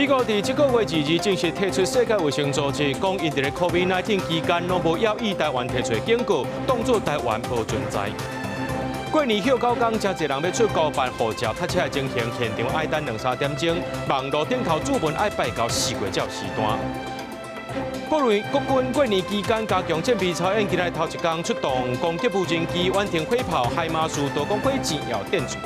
美国伫这个月2日正式提出世界卫生组织，讲因伫咧 COVID-19 期间拢无要以台湾提出警告，当作台湾无存在。过年休9天，真侪人要出国办护照，塞车的情形现场爱等2-3点钟，网络顶头注文爱拜到4月才有时段。国军过年期间加强战备操演，今日头一天出动攻击无人机，完成火炮、海马斯、多管火箭要电阻。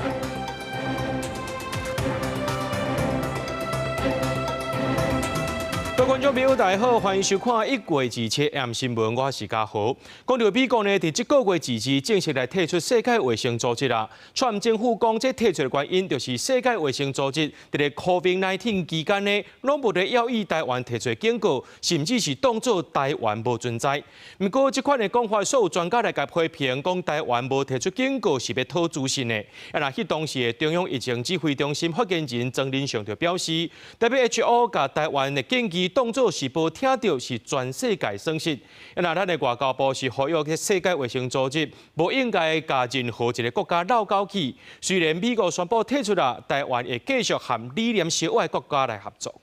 各位观众朋友，大家好，欢迎收看1月27日新闻，我是嘉豪。讲到美国呢，伫这个月2日正式来提出世界卫生组织啦。川政府讲，这提出的原因就是世界卫生组织伫咧 COVID-19 期间呢，拢无咧要以台湾提出警告，甚至是当作台湾无存在。不过，这款的讲法，所有专家来甲批评，讲台湾无提出警告是要讨自信的。那去当时的中央疫情指挥中心发言人曾林祥就表示 ，WHO 甲台湾的建议。当作是无听到，是全世界损失。那咱的外交部是呼吁世界卫生组织，无应该甲任何一个国家闹交起。虽然美国宣布退出啦，台湾会继续和理念相悖的国家来合作。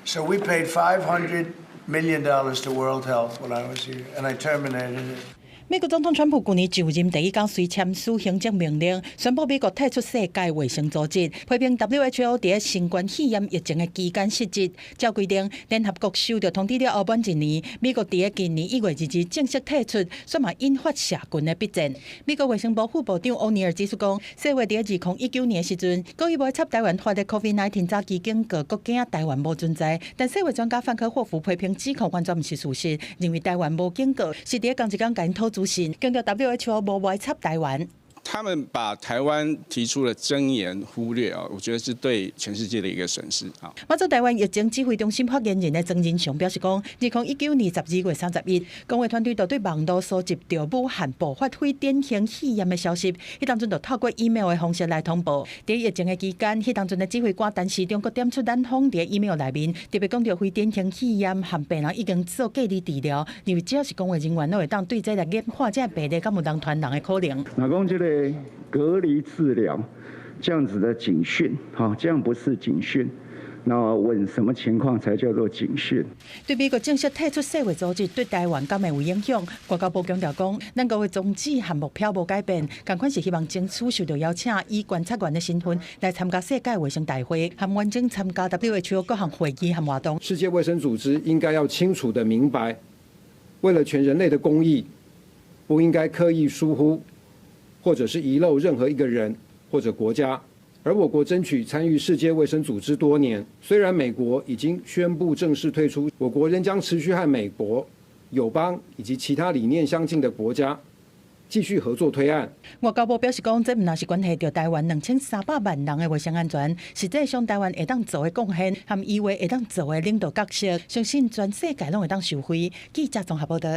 So we paid $500 million to World Health when I was here, and I terminated it. 美国总统川普去年就任第一天，随签署行政命令，宣布美国退出世界卫生组织，批评 WHO 在新冠肺炎疫情的期间失职。照规定，联合国收到通知了后半一年，美国在今年1月2日正式退出，却嘛引发社群的逼战。美国卫生部副部长欧尼尔指出讲，世卫在2019年的时阵，故意要插台湾发的 COVID-19 早期警告国家台湾无存在，但世卫专家范科霍夫批评指控完全不是事实，认为台湾无警告是在同一天检讨。强调 WHO 无外插台湾。他们把台湾提出了睁眼忽略啊，我觉得是对全世界的一个损失啊。马祖台湾疫情指挥中心发言人的曾仁雄表示讲，2019年12月30日，工会团队就对网络收集到武汉爆发非典型肺炎的消息，迄当阵就透过 email 的方式来通报。在疫情的期间，迄当阵的指挥官陈时中阁点出咱方在 email 内面，特别讲到非典型肺炎和病人已经做隔离治疗，因为只要是工会人员，都会当对这来研化这病例，敢有人传人的可能。那讲这个隔离治疗这样子的警讯，好，这样不是警讯。那问什么情况才叫做警讯？对美国正式退出世卫组织，对台湾敢会有影响？外交部强调讲，咱国的宗旨和目标无改变，同款是希望争取受到邀请，以观察员的身份来参加世界卫生大会，和完整参加 WHO 各项会议和活动。世界卫生组织应该要清楚的明白，为了全人类的公益，不应该刻意疏忽，或者是遗漏任何一个人或者国家。而我国争取参与世界卫生组织多年，虽然美国已经宣布正式退出，我国仍将持续和美国、友邦以及其他理念相近的国家继续合作推案。外交部表示讲，这不但是关系到台湾2300万人的卫生安全，实际上台湾会当做的贡献，和以为会当做的领导角色，相信全世界拢会当受惠。记者综合报道。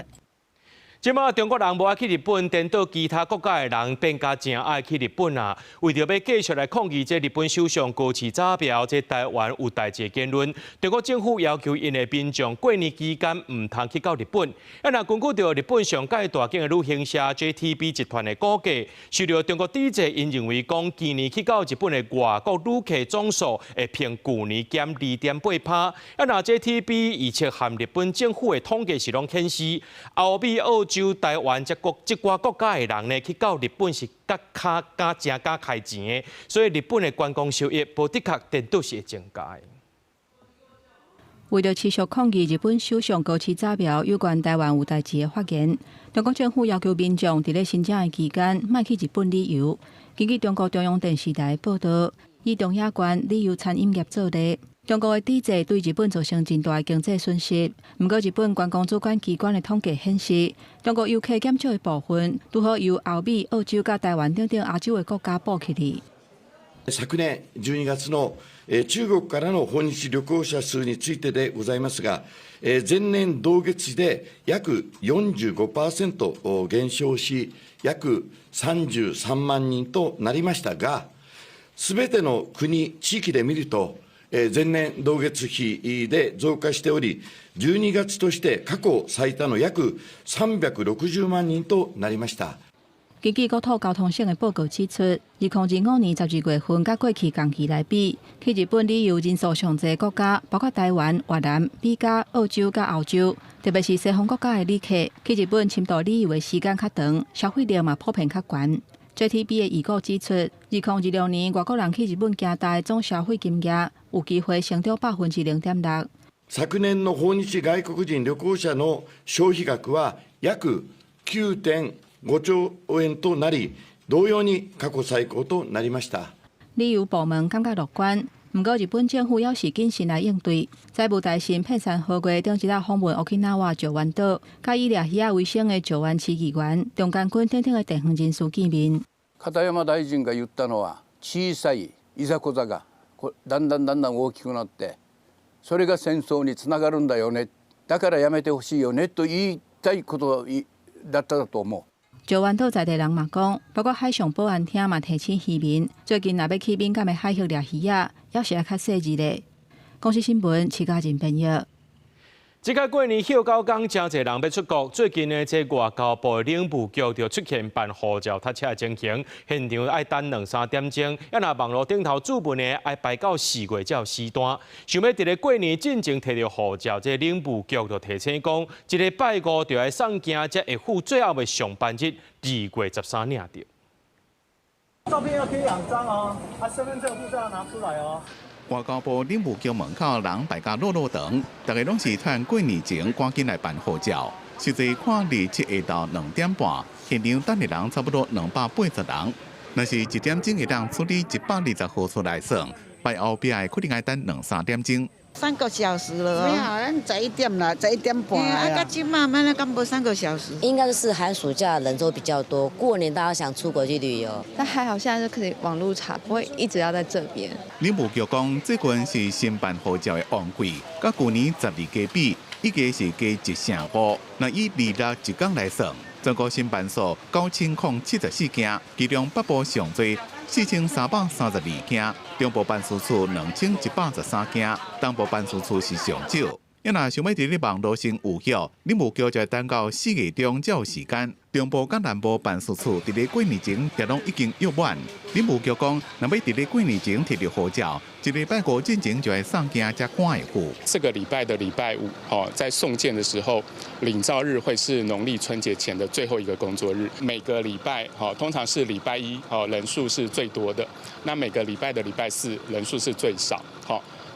即马中国人无爱去日本，颠倒其他国家的人变加真爱去日本啊！为着要继续来抗议这日本首相高市早苗这台湾有代志言论，中国政府要求因的民众过年期间唔通去到日本。那根据着日本上界大间的旅行社 JTB 集团的估计，受到中国抵制，因认为讲今年去到日本的外国旅客总数会平去年减2.8%。那 JTB 预测和日本政府的统计是拢显示，欧美、澳洲、台湾这寡国家的人呢，去到日本是加开钱的，所以日本的观光收益无的确颠倒是会增加的。为了持续抗议日本首相高市早苗有关台湾有代志的发言，中国政府要求民众伫咧新疆的期间莫去日本旅游。根据中国中央电视台报道，以东亚馆旅游餐饮业做例。中国的抵制对日本造成真大的经济损失。不过，日本观光主管机关的统计显示，中国游客减少的部分，拄好由欧美、澳洲甲台湾等亚洲的国家補起嚟。昨年12月の中国からの訪日旅行者数についてでございますが、前年同月で約 45% 減少し、約33万人となりましたが、すべての国、地域で見ると、前年同月比で増加しており、12月として過去最多の約360万人となりました。根根据国土交通省的报告指出，2025年12月份甲过去同期来比，去日本旅游人数上济国家，包括台湾、越南、美加、澳洲甲欧洲，特别是西方国家的旅客，去日本深度旅游的时间较长，消费量嘛普遍较悬。JTB 的预估指出，2026年外国人去日本行大总消費金額有機會成長0.6%。昨年の訪日外国人旅行者の消費額は約 9.5 兆円となり、同様に過去最高となりました。旅遊部門感覺樂觀，不過日本政府要是謹慎來應對。在務大臣片山和月中一日訪問沖縄石垣島，甲以掠魚為生的石垣市議員中間君等等嘅地方人士見面。片山大臣が言ったのは、小さいいざこざがだんだん大きくなって、それが戦争につながるんだよね。だからやめてほしいよねと言いたいことだったと思う。石垣島在地人嘛講，包括海上保安廳嘛提醒漁民，最近若要去敏感的海域掠魚啊，要是要較細緻咧。公司新聞徐家仁編譯。即個過年休假港，真濟人要出國。最近呢，這外交部領務局就出現辦護照塞車情形，現場要等2-3點鐘，要若網絡頂頭注文呢，要排到4月才有時段。想要佇咧過年進前摕到護照，這領務局就提醒講，一個拜5就要送件，才會赴最後的上班日2月13日的。照片要貼2張哦，身份證護照要拿出來哦。外交部領務局門口人排甲落長，大家攏是趁過年前趕緊來辦護照。實際看27下晝2點半，現場等的人差不多280人。若是1點鐘會當處理120號出來算，排後邊的可能要等2-3點鐘。3個小時了，沒有，11點了，11點半了。啊，今慢慢的，剛不3個小時。應該是寒暑假人數比較多，過年大家想出國去旅遊。但還好，現在就可以網絡查，不會一直要在這邊。領務局講，這群是新辦護照的旺季，甲去年12加比，已經是加1.5%。那以26一天來算，全國新辦所9074件，其中北部上最4332件，中部辦事處2113件，東部辦事處是上少。若想要佇咧網絡上有效，領務局就要等到4月中才有時間。中部甲南部辦事處佇咧過年前也攏已經約滿。領務局講，若要佇咧過年前摕到護照，一禮拜5進前就要送件才趕會赴。這個禮拜的禮拜5，在送件的時候，領照日會是農曆春節前的最後一個工作日。每個禮拜，通常是禮拜1，人數是最多的。那每個禮拜的禮拜4，人數是最少。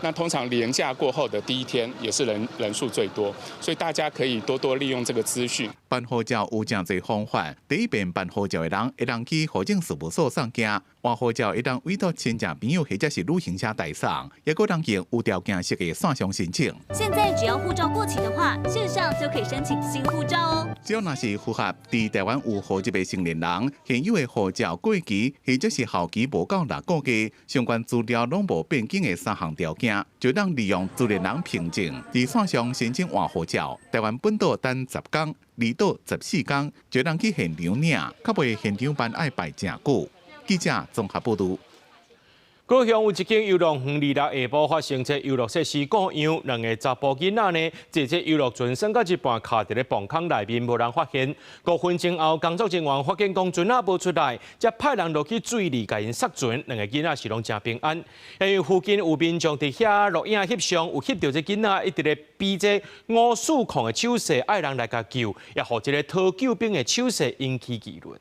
那通常連假過後的第一天也是人數最多，所以大家可以多多利用這個資訊。辦護照有真濟方法，第一遍辦護照的人會當去戶政事務所送件，換護照會當委託親戚朋友或者是旅行社代送，也可當用有條件式的線上申請。現在只要護照過期的話，線上就可以申請新護照哦。只要那是符合在台灣有戶籍的成年人，現有的護照過期或者是效期無到6個月，相關資料攏無變更的3項條件。就當利用自然人憑證，在線上申請換護照。台灣本島等10天，離島14天，就當去現場領，較袂現場辦愛排真久。記者綜合報道。高雄有一間遊樂園26下晡發生這遊樂設施故障，2個查甫囡仔呢，坐這遊樂船升到一半，卡在咧磅空內面，無人發現。5分鐘後，工作人員發現講船仔無出來，才派人落去水裡甲因剎船。2個囡仔是攏真平安。因為附近有民眾佇遐錄影翕相，有翕到這囡仔一直咧比這5四空的手勢，愛人來甲救，也互一個討救兵的手勢引起議論。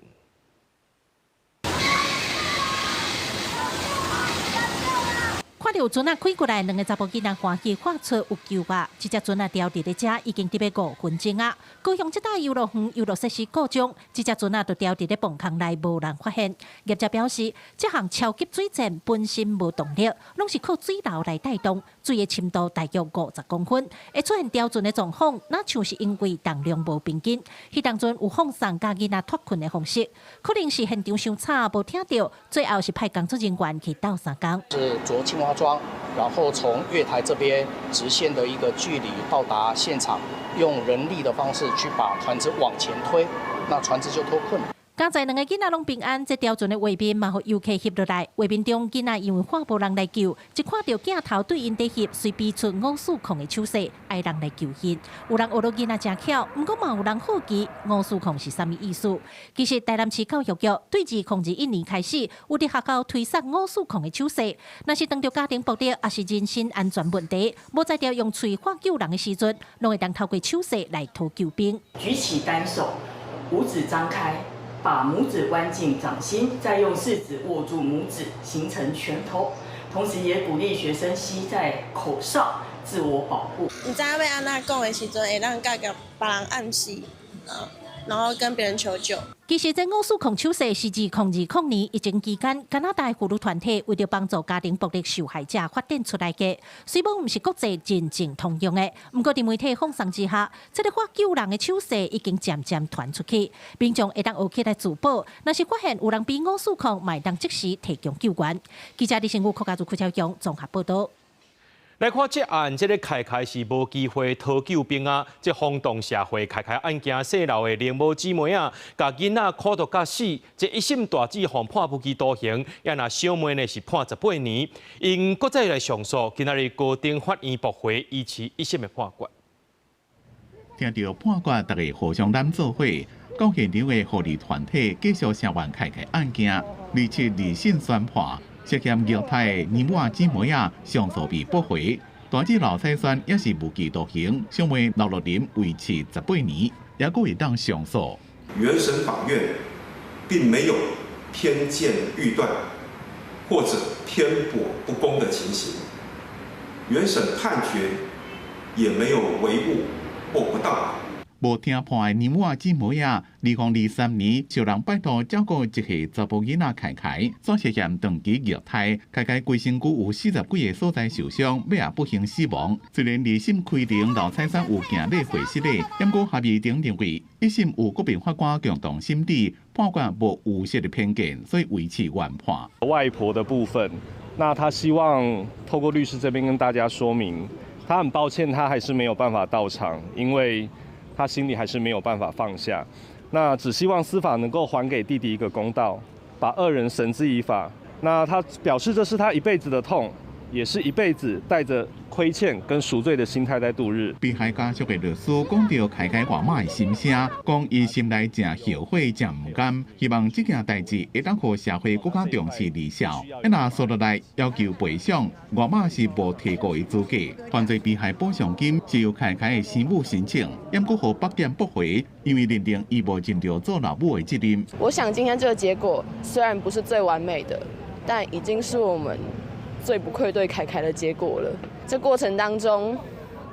看到船仔開過來，兩個查甫囡仔歡喜喊出有救吧！這隻船仔吊佇咧遮已經得要5分鐘啊！高雄這大遊樂園遊樂設施故障，這隻船仔就吊佇咧磅空內，無人發現。業者表示，這項超級水艦本身無動力，攏是靠水流來帶動，水的深度大約50公分，會出現掉船的狀況，那像是因為重量無平均。迄當陣有放送家囡仔脫困的方式，可能是現場傷吵無聽到，最後是派工作人員去倒三工。是着青蛙裝，然後從月台這邊直線的一個距離到達現場，用人力的方式去把船隻往前推，那船隻就脫困了。刚才2个囡仔拢平安，这刁船的画面嘛，互游客翕落来。画面中囡仔因为看无人来救，一看到镜头对因在翕，随比出吴曙狂的手势，爱人来救因。有人学到囡仔真巧，不过嘛有人好奇吴曙狂是啥物意思？其实台南市教育局对2021年开始，有伫学校推送吴曙狂的手势。若是当着家庭暴力，也是人身安全问题，无在条用嘴喊救人的时阵，拢会当透过手势来讨救兵。举起单手，五指张开，把拇指弯进掌心，再用4指握住拇指，形成拳头。同时也鼓励学生携带口哨，自我保护。唔知要安怎讲的时阵，会让甲别人暗示，然后跟别人求救。其实，这吴曙狂手势是自2020年疫情期间，加拿大妇女团体为了帮助家庭暴力受害者发展出来的。虽然不是国际真正通用的，不过在媒体放送之下，这个发救人的手势已经渐渐传出去，民众会当学起来自保。若是发现有人比吴曙狂，嘛会当即时提供救援。记者李新武、柯家柱、邱超强综合报道。来看这案，这个凯凯是无机会讨救兵啊！这轰动社会，凯凯案件细楼的灵母姊妹啊，甲囡仔苦到甲死，这一审大致判无期徒刑，也那小妹呢是判18年。因搁再来上诉，今仔日高等法院驳回依期1审的判决。听到判决，大家互相揽做伙，到现场的护理团体继续声援凯凯案件，27二审宣判。涉嫌虐待的年娃姊妹啊，上诉被驳回，大致老蔡宣也是无期徒刑，小妹刘乐林维持18年，也可以当上诉。原审法院并没有偏见预断或者偏颇不公的情形，原审判决也没有违误或不当。无听判的年娃姊妹啊，2023年受人拜托照顾一个查甫囡仔凯凯，所涉嫌长期虐待，凯凯规身躯有40几个所在受伤，尾也不幸死亡。虽然2审规定刘蔡珊有行礼会失礼，不过合议庭认为1审有国民法官共同审理，判决无无实的偏见，所以维持原判。外婆的部分，那他希望透过律师这边跟大家说明，他很抱歉，他还是没有办法到场，因为他心里还是没有办法放下，那只希望司法能够还给弟弟一个公道，把恶人绳之以法。那他表示这是他一辈子的痛，也是一辈子带着亏欠跟赎罪的心态在度日。被害家属的律师讲到凯凯外妈的心声，讲伊心内真后悔，真唔甘，希望这件代志会当互社会更加重视离校。那说落来要求赔偿，外妈是无提过伊资格。犯罪被害补偿金是由凯凯的生母申请，也过互北检驳回，因为认定伊无尽到做老母的责任。我想今天这个结果虽然不是最完美的，但已经是我们最不愧对凯凯的结果了。这过程当中，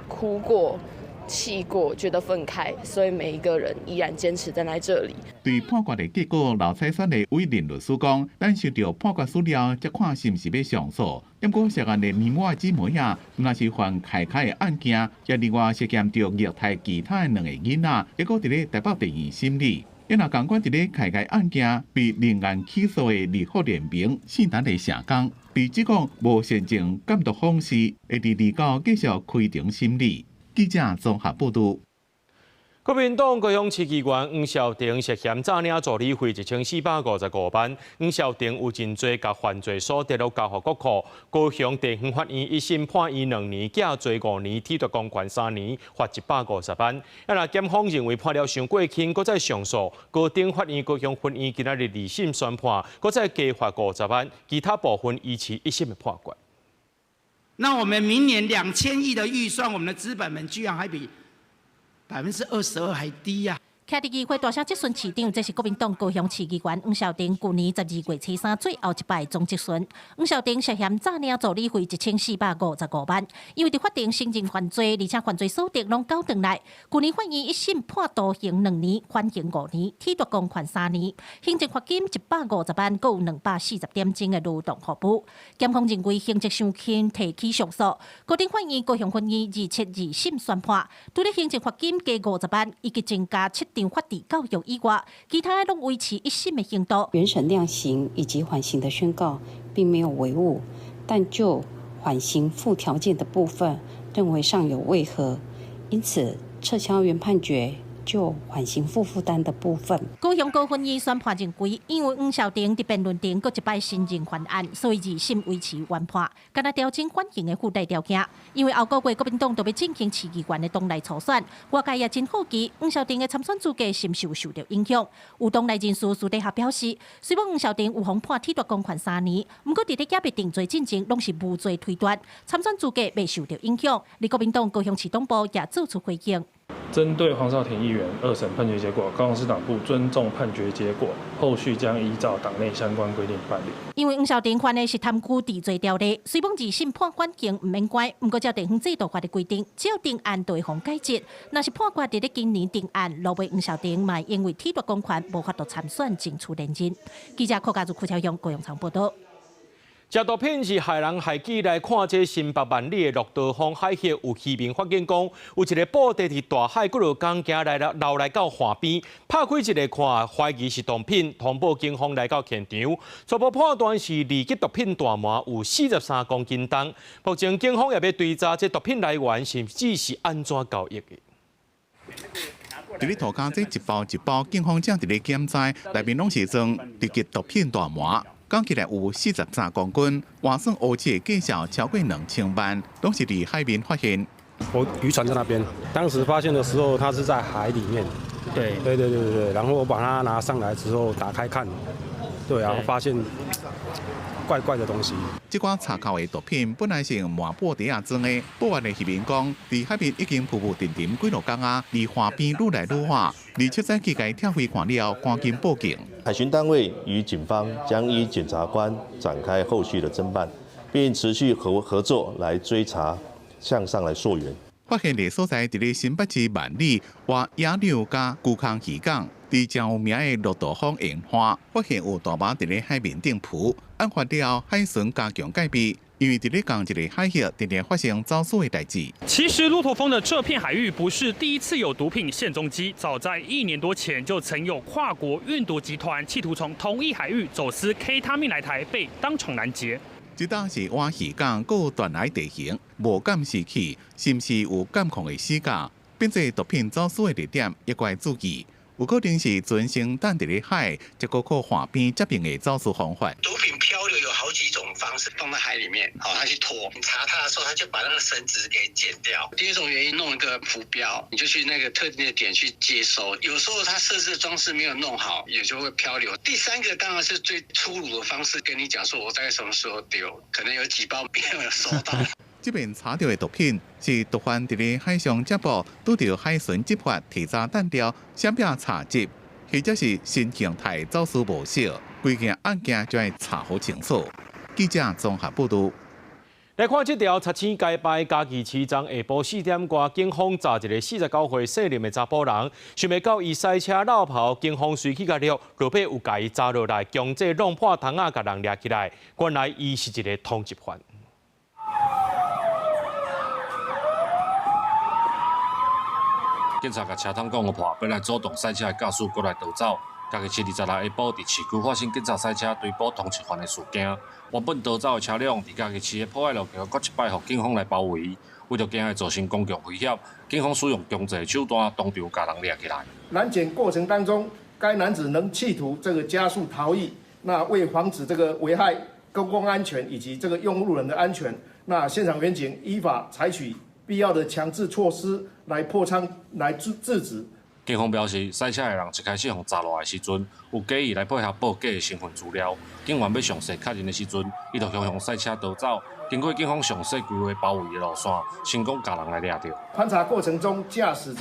哭过、气过，觉得愤慨，所以每一个人依然坚持站在这里。对判决的结果，刘蔡珊的委任律师讲，等收到判决资料，再看是不是要上诉。不过涉案的年娃姊妹啊，若是犯凯凯的案件，也另外涉嫌着虐待其他的2个囡仔，结果伫咧台北地院审理。因那共款伫咧凯凯案件被另案起诉的立法联名姓陈的社工，被指控无现情监督方式，会伫29继续开庭审理。记者综合报道。国民党高雄市议员黄孝庭涉嫌诈领助理费1455万，黄孝庭有真多甲犯罪所得到交予国库。高雄地方法院1审判伊2年，假罪5年，褫夺公权3年，罚150万。那检方认为判了伤过轻，搁再上诉。高等法院高雄分院今仔日2审宣判，搁再加罚50万，其他部分依持1审的判决。那我们明年2000亿的预算，我们的资本们居然还比22%还低呀！徛伫议会大声质询市长，这是国民党高雄市议员黄孝庭去年12月初3最后一摆总质询。黄孝庭涉嫌诈领助理费1455万，因为伫法庭承认犯罪，而且犯罪所得拢交回来。去年法院1审判徒刑2年，缓刑5年，褫夺公权3年，行政罚金150万，共有240点钟的劳动互补。检方认为刑责伤轻，提起上诉。高等法院高雄分院27二审宣判，除了行政罚金加50万，以及增加7法治教育以外，其他拢维持1审的刑度。原审量刑以及缓刑的宣告并没有违误，但就缓刑附条件的部分认为尚有违和，因此撤销原判决，就缓刑负负担的部分。高雄高分院宣判认为，因为黄孝庭伫辩论中搁一摆新认犯案，所以2审维持原判，敢若调整缓刑的附带条件。因为后个月国民党就要进行市议员的党内初选，外界也真好奇黄孝庭的参选资格是毋是有受到影响。有党内人士私底下表示，虽然黄孝庭有被判褫夺公权3年，不过伫咧也别定罪进程拢是无罪推断，参选资格未受到影响。而国民党高雄市党部也做出回应。针对黄少廷议员2审判决结果，高雄市党部尊重判决结果，后续将依照党内相关规定办理。因为黄孝庭犯的是贪污治罪条例，虽然2审判缓刑唔免关，不过照地方制度法的规定，只要定案就会予改质。若是判决伫咧今年定案，落尾黄孝庭嘛因为褫夺公权，无法度参选争取连任。记者柯家祖、柯超雄高雄场报道。食毒品是害人害己，来看这新北万里的绿岛风海峡，有渔民发现讲，有一个布袋伫大海几落港行来了，捞来到岸边，拍开一个看，怀疑是毒品，通报警方来到现场，初步判断是2级毒品大麻，有43公斤重。目前警方也要追查这毒品来源，甚至是安怎交易的。伫咧涂骹这一包一包，警方正伫咧检查，内面拢是装2级毒品大麻。讲起来有43公斤，换算欧气计价超过2000万，都是伫海边发现。我渔船在那边，当时发现的时候，它是在海里面。对，然后我把它拿上来之后打开看，对啊，发现怪怪的东西。这款查扣的毒品本来是用麻布袋啊装的，报案的渔民讲，伫海边已经浮浮沉沉几落天啊，离岸边愈来愈远，而且在机界跳回看了，赶紧报警。海巡单位与警方将依检察官展开后续的侦办，并持续合作来追查，向上来溯源。发现的所在伫咧新北市万里或野柳加古坑渔港，伫真有名的绿岛风沿岸，发现有大麻伫咧海面顶浮。案发了，海巡加强戒备。因为伫咧港一个海域，常常发生走私的代志。其实鹿头峰的这片海域不是第一次有毒品现踪机，早在1年多前就曾有跨国运毒集团企图从同一海域走私 K 他命来台，被当场拦截。这当是湾渔港，各有断崖地形，无监视器，甚至有监控的死角，并且毒品走私的地点也怪注意。有可能是专程等伫咧海，结果靠岸边接应的走私方法。毒品漂流有好几种方式，放在海里面，他去拖，你查它的时候，他就把那个绳子给剪掉。第二种原因，弄一个浮标，你就去那个特定的点去接收。有时候它设置的装饰没有弄好，也就会漂流。第3个当然是最粗鲁的方式，跟你讲说我在什么时候丢，可能有几包没有收到。这边查到的毒品是毒贩伫咧海上接驳，拄到海巡执法提早弹掉，闪避查缉，或者是新形态走私模式，规件案件就要查好清楚。记者综合报道。来看这条插青街牌嘉义市场下晡4点多，警方查一个49岁姓林的查甫人，想要到伊赛车绕跑，警方随去甲了，落尾有甲伊抓落来，强制弄破窗仔，甲人抓起来。原来伊是一个通缉犯。警察甲车窗讲破，本来主动赛车的驾驶过来逃走。嘉义市26下晡，伫市区发生警察赛车追捕通缉犯的事件。原本逃走的车辆，伫嘉义市的破坏路桥，搁一摆互警方来包围。为着惊会造成公共危险，警方使用强制手段，当场将人抓起来。拦检过程当中，该男子能企图加速逃逸，那为防止危害公共安全以及用路人的安全，那现场员警依法采取必要的强制措施来破窗来制止。警方表示，赛车的人一开始互抓落来的时阵，有假意来配合报假的身份资料。警员要详细确认的时阵，伊就向赛车逃走。经过警方详细规划包围的路线，成功将人来抓到。盘查过程中，驾驶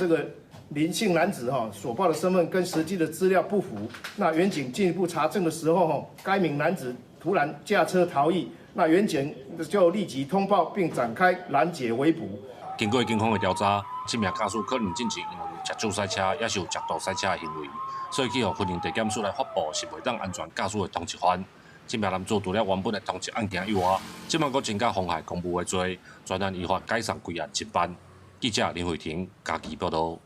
林姓男子所报的身份跟实际的资料不符。那员警进一步查证的时候，该名男子突然驾车逃逸，那员警就立即通报并展开拦截围捕。经过警方的调查，这名驾驶可能进前因为接触赛车，也是有极度赛车的行为，所以去互分营地检署来发布是袂当安全驾驶的通缉犯。这名男子除了原本的通缉案件以外，即卖阁增加妨害公务的罪，专案依法改送归案侦办。记者林慧婷，嘉义报道。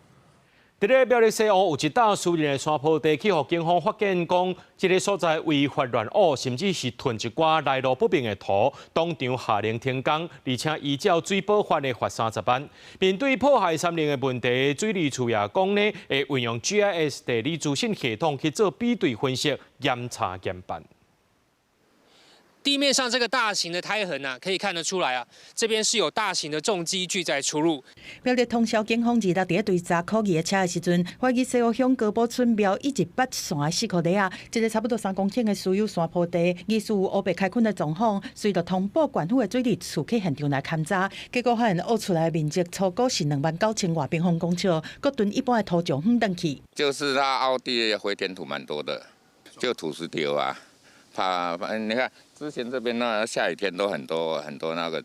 伫咧苗栗西湖有一搭私人的山坡地，去互警方发现讲，这个所在违法乱挖，甚至是囤一寡来路不明的土，当场下令停工，而且依照水保法的罚30万。面对破坏山林的问题，水利处也讲呢，会运用 GIS 地理资讯系统去做比对分析，严查严办。 地面上这个大型的胎痕可以看得出来这边是有大型的重机具在出入。苗栗通宵警方2日伫对查可疑的车的时阵，怀疑西湖乡高埔村苗118线的4块地一个差不多3公顷的私有山坡地，疑似有乌白开垦的状况，随着通报管府的水利处去现场来勘查，结果发现挖出来的面积超过是29000多平方公尺，搁囤一般的土种返去。就是它凹地的回填土蛮多的，就土石流怕你看。 之前这边那下雨天都很多那个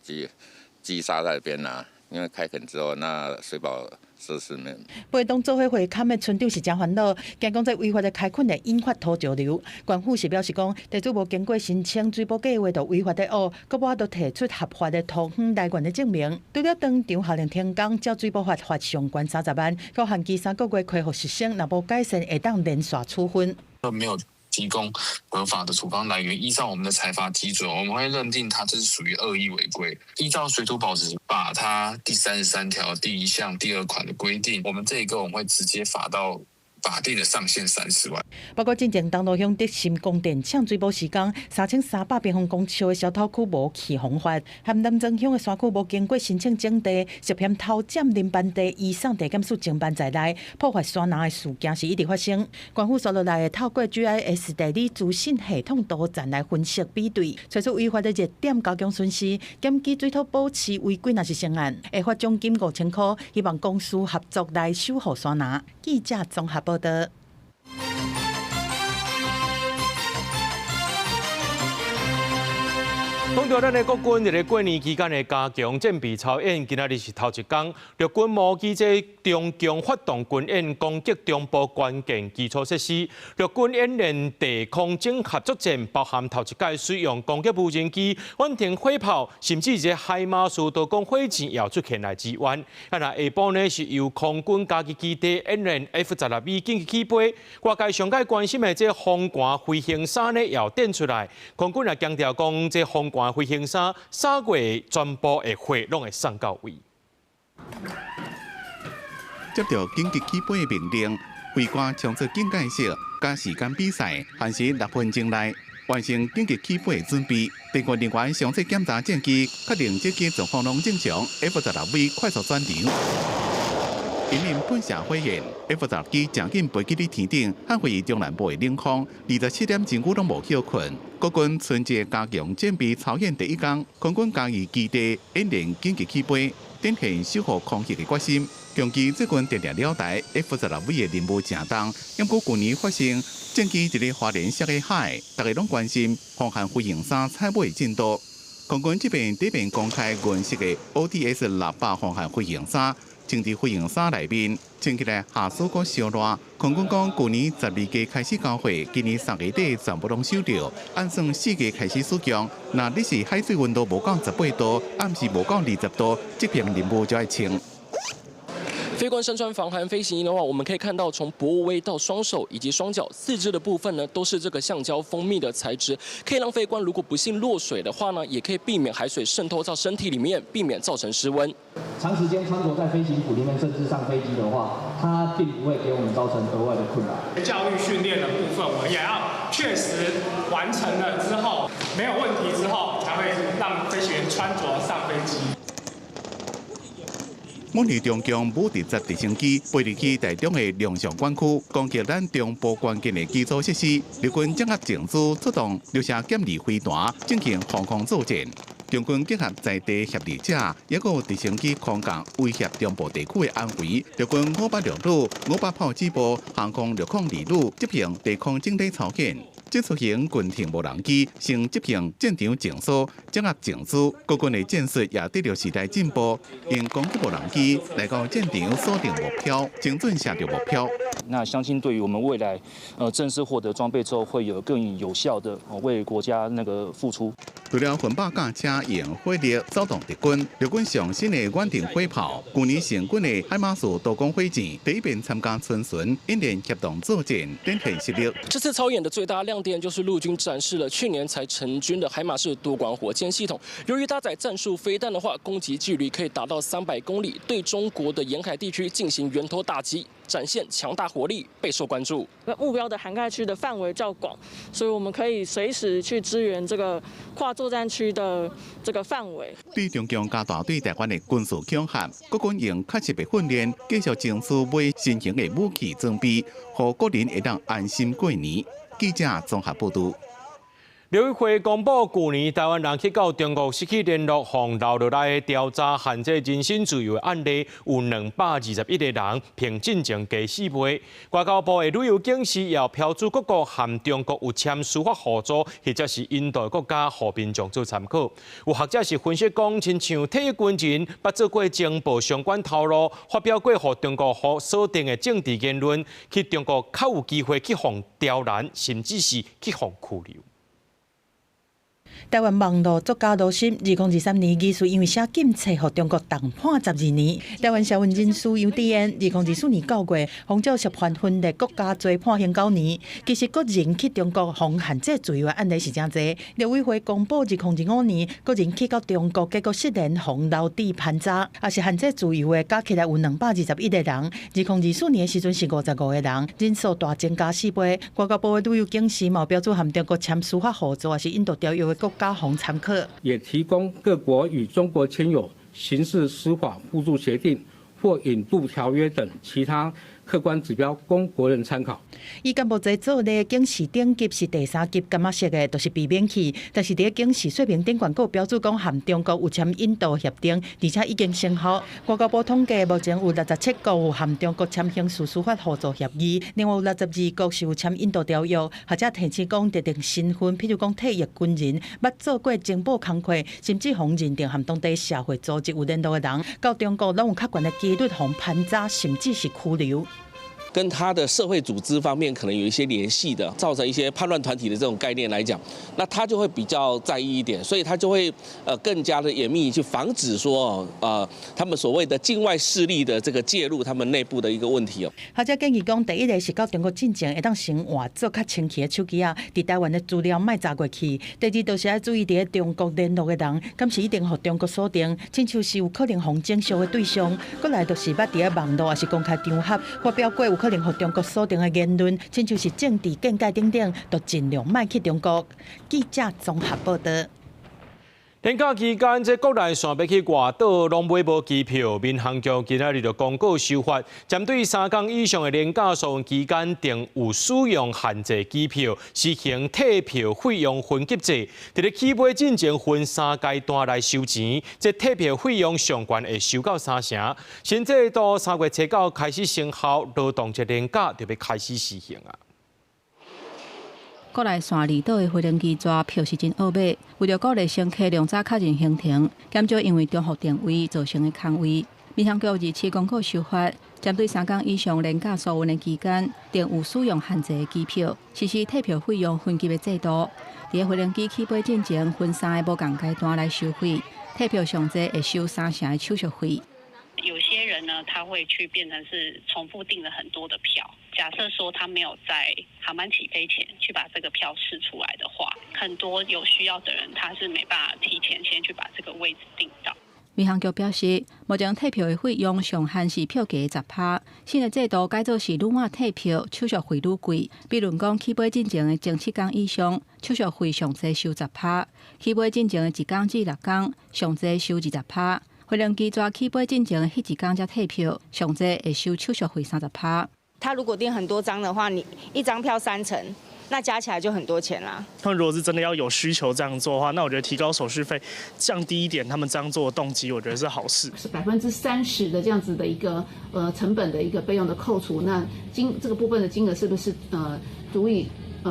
积沙在这边因为开垦之后那水保设施没有。陪同做伙会勘的村长是真烦恼，惊讲这违法的开垦会引发土石流。县府是表示讲，地主无经过申请水保计划就违法的挖，搁无法度提出合法的土方来源的证明。除了当场下令停工，照水保法罚上关30万，搁限期3个月恢复实施，若无改善会当连续处分。没有 提供合法的处方来源，依照我们的裁罚基准，我们会认定它这是属于恶意违规。依照水土保持法它第33条第1项第2款的规定，我们这一个我们会直接罚到 法定的上限30万。包括进前东路乡德心供电抢水保时间，3300平方公尺的小土区无起洪发，含南庄乡的山区无经过申请整地，涉嫌偷占林班地以上地检署侦办在内，破坏山林的事件是一直发生。县府所落来透过 GIS 地理资讯系统多站来分析比对，找出违法的热点，加强巡视，检举水土保持违规，若是成案，会罚奖金5000块，希望公司合作来守护山林。记者综合报道。 讲到咱的国军伫咧过年期间的加强战备操演，今仔日是头一天，陆军模拟这中共发动军演攻击中部关键基础设施。陆军演练地空警合作战，包含头一届使用攻击无人机、远程火炮，甚至这海马斯多管火箭也出现来支援。啊，那下晡呢是由空军家己基地演练 F-12B 紧急起飞。外界上界关心的这风寒飞行衫呢，也展出来。空军也强调讲，这风寒 飞行衫3月全部的货拢会送到位。接到紧急起飞的命令，飞官从这警戒室加时间比赛，限时6分钟内完成紧急起飞的准备。地勤人员详细检查战机，确定这机状况拢正常。F-12B 快速转场。 引领喷射火焰 ，F-12机正紧飞机伫天顶，捍卫中南部的领空。27点前久拢无休困。国军春节加强战备操演第一天，空军嘉义基地演练紧急起飞，展现守护空气的决心。强基这军定定了台 ，F-12V 的任务正重。因过去年发生战机一个花莲涉个海，大家拢关心风寒飞行衫采买进度。空军这边底面公开原式的 ODS-600风寒飞行衫。 穿伫飞行衫内面，穿起来下手阁烧热。空军讲，去年12月开始交货，今年3月底全部拢收到。按算4月开始使用。那你是海水温度无到18度，暗时无到20度，这片任务就要穿。 飞官身穿防寒飞行衣的话，我们可以看到从脖围到双手以及双脚、四肢的部分呢，都是这个橡胶封密的材质，可以让飞官如果不幸落水的话呢，也可以避免海水渗透到身体里面，避免造成失温。长时间穿着在飞行服里面，甚至上飞机的话，它并不会给我们造成额外的困扰。教育训练的部分，我们也要确实完成了之后，没有问题之后，才会让飞行员穿着上飞机。 模拟中共武直接直升机飞入去台中的龙翔管区，攻击咱中部关键的基础设施。陆军掌握证书，出动留下检理飞弹，进行防空作战。中军结合在地协力者，也有直升机空降威胁中部地区的安危。陆军586旅、500炮击部、航空602旅执行地空整体操演。 这出行军艇无人机，成执行战场证书，掌握证书。国军的战术也得到时代进步，用攻击无人机来到战场锁定目标，精准射到目标。那相信对于我们未来正式获得装备之后，会有更有效的为国家付出。除了云霸架车用火力扫动敌军，陆军上新的远程火炮，去年成军的海马斯多功火箭第一遍参加春巡演练协同作战，展现实力。这次操演的最大亮点就是陆军展示了去年才成军的海马式多管火箭系统。由于搭载战术飞弹的话，攻击距离可以达到300公里，对中国的沿海地区进行源头打击，展现强大火力，备受关注。目标的涵盖区的范围较广，所以我们可以随时去支援这个跨作战区的这个范围。对中共加大对台湾的军事恐吓，国军用确实的训练，继续争取买新型的武器装备，让国人会当安心过年。记者综合报道。陆委会公布，去年台湾人去到中国失去联络，放留落来的调查限制人身自由的案例有221个人，平进程加4倍。外交部的旅游警示也标注各国含中国有签司法合作，或者是印度的国家，互民众做参考。有学者是分析讲，亲像退役军人捌做过情报相关头路，发表过互中国锁定的政治言论，去中国较有机会去互刁难，甚至是去互拘留。台湾网络作家罗新2023年疑似因为写禁册，予中国重判12年。台湾社运人士杨迪燕2024年9月，奉照涉犯分裂国家罪判刑9年。其实，个人去中国防限制自由的案例是真侪。陆委会公布2005年，个人去到中国，结果失联防留置盘查，也是限制自由的，加起来有221个人。2024年的时阵是55个人，人数大增加4倍。外交部的旅游警示嘛，标注含中国签司法合作，也是印度条约的国家红参考，也提供各国与中国签有刑事司法互助协定或引渡条约等其他客观指标供国人参考。伊干部在做的警示顶级是第3级干嘛式的，都是避免去。但是伫警示说明顶广告标注讲含中国有签印度协定，而且已经生效。外交部统计，目前有67国有含中国签刑事司法合作协议，另外有62国是有签印度条约，或者提起讲特定身份，譬如讲退役军人、捌做过情报工作，甚至互认定含当地社会组织有联络的人，到中国拢有较悬的几率互盘查，甚至是拘留。跟他的社会组织方面可能有一些联系的，造成一些叛乱团体的这种概念来讲，那他就会比较在意一点，所以他就会更加的严密去防止说他们所谓的境外势力的这个介入他们内部的一个问题哦。学者建议讲，第一个是到中国进前会当先换做较清气的手机啊，伫台湾的资料卖查过去。第二就是要注意伫中国联络的人，敢是一定互中国锁定，亲像是有可能互征收的对象。过来就是捌伫网络也是公开场合发表过有可能互中国锁定的言论，亲像是政治见解等等，都尽量卖去中国。记者综合报道。连假期间，这国内线要去外岛拢买无机票，民航局今仔日就公告修法，针对3天以上的连假数期间订有使用限制机票，实行退票费用分级制。伫咧起飞进前分3阶段来收钱，这退票费用上悬会收到3成。新制度3月7号开始生效，劳动节连假就要开始实行啊。国内线离岛的飞行机抓票是真恶买，为了鼓励乘客量早确认行程，减少因为中伏定位造成的空位。民航局27公告修法，针对3天以上连假所运的期间，订有使用限制的机票，实施退票费用分级的制度。伫飞行机起飞进前，分3个不同阶段来收费，退票上济会收3成的手续费。有些人呢，他会去变成是重复订了很多的票。假设说他没有在航班起飞前去把这个票释出来的话，很多有需要的人他是没办法提前先去把这个位置订到。民航局表示，目前退票的费用上限是票价的10%。新的制度改做是愈晚退票，手续费愈贵。比如讲，起飞进前的前7天以上，手续费上济收10%；起飞进前的1天至6天，上济收20%。飞行机抓起飞进前的迄1天才退票，上济会收手续费30%。他如果订很多张的话，你1张票3成，那加起来就很多钱啦。他们如果是真的要有需求这样做的话，那我觉得提高手续费，降低一点他们这样做的动机，我觉得是好事。是30%的这样子的一个成本的一个费用的扣除，那这个部分的金额是不是足以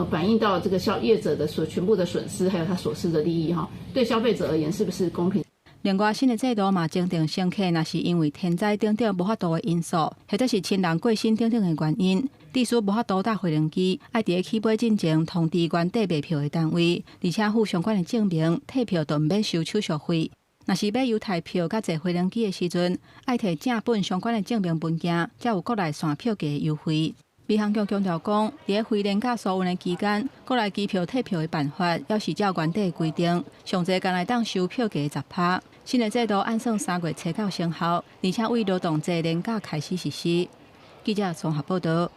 反映到这个业者的全部的损失，还有他所失的利益哈？对消费者而言是不是公平？另外，新的制度嘛，规定乘客若是因为天灾等等无法度的因素，或者是亲人过身等等的原因，地书无法度搭回轮机，爱伫起飞进前通知原底卖票的单位，而且附相关的证明，退票就毋免收手续费。若是要邮台票甲坐回轮机的时阵，爱摕正本相关的证明文件，才有国内线票价优惠。民航局强调讲，伫回连假疏运的期间，国内机票退票的办法，要是照原底规定，上侪敢来当收票价10%。新的制度按算3月初9生效，而且为劳动节连假开始实施。记者综合报道。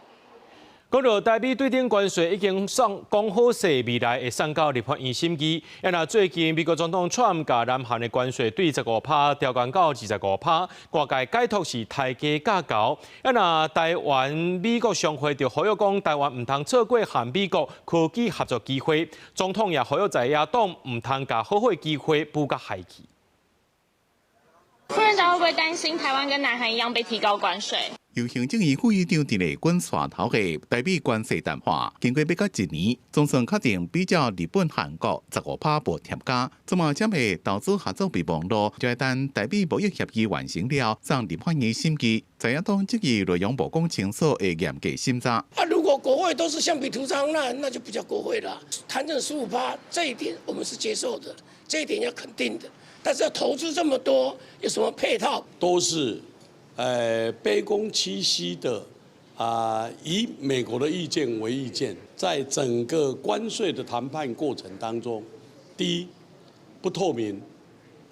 讲到台美对顶关税已经讲好势，未来会送到立法院审议。最近美国总统川普甲南韩的关税对15%调降到25%，外界解读是抬价架高。台湾美国商会就呼吁讲，台湾唔通错过和美国科技合作机会。总统也呼吁在野党唔通甲好好机会补甲害去。副院长会不会担心台湾跟南韩一样被提高关税？由行政院副院长伫咧阮线头嘅台美关系谈话，经过不到1年，总算确定比较日本、韩国15%补贴价，怎么将会投资合作备忘录，就等台美贸易协议完成了，上立法院审议，在野党质疑内容无讲清楚的严格审查。如果国会都是橡皮图章，那就不叫国会了。谈成15%，这一点我们是接受的，这一点要肯定的。但是要投资这么多，有什么配套？都是，卑躬屈膝的，以美国的意见为意见，在整个关税的谈判过程当中，第一，不透明、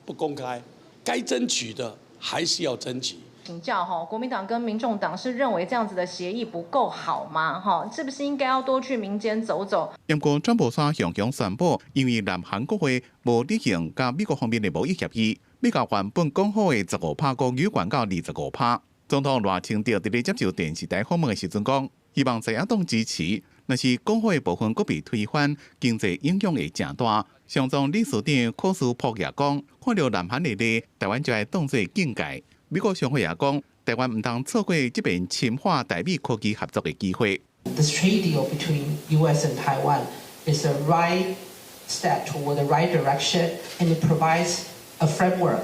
不公开，该争取的还是要争取。请教国民党跟民众党是认为这样子的协议不够好吗？是不是应该要多去民间走走？不过，川普山向强宣布，因为南韩国会无履行甲美国方面的贸易协议，美国原本讲好的15%高于原到25%。总统赖清德伫咧接受电视台访问的时阵讲，希望在野党支持，若是讲好的部分阁被推翻，经济影响会真大。上总理事长柯斯普也讲，看到南韩的例，台湾就会当作境界。美國商會也講，台灣唔通錯過這邊深化台美科技合作嘅機會。This trade deal between U.S. and Taiwan is the right step toward the right direction, and it provides a framework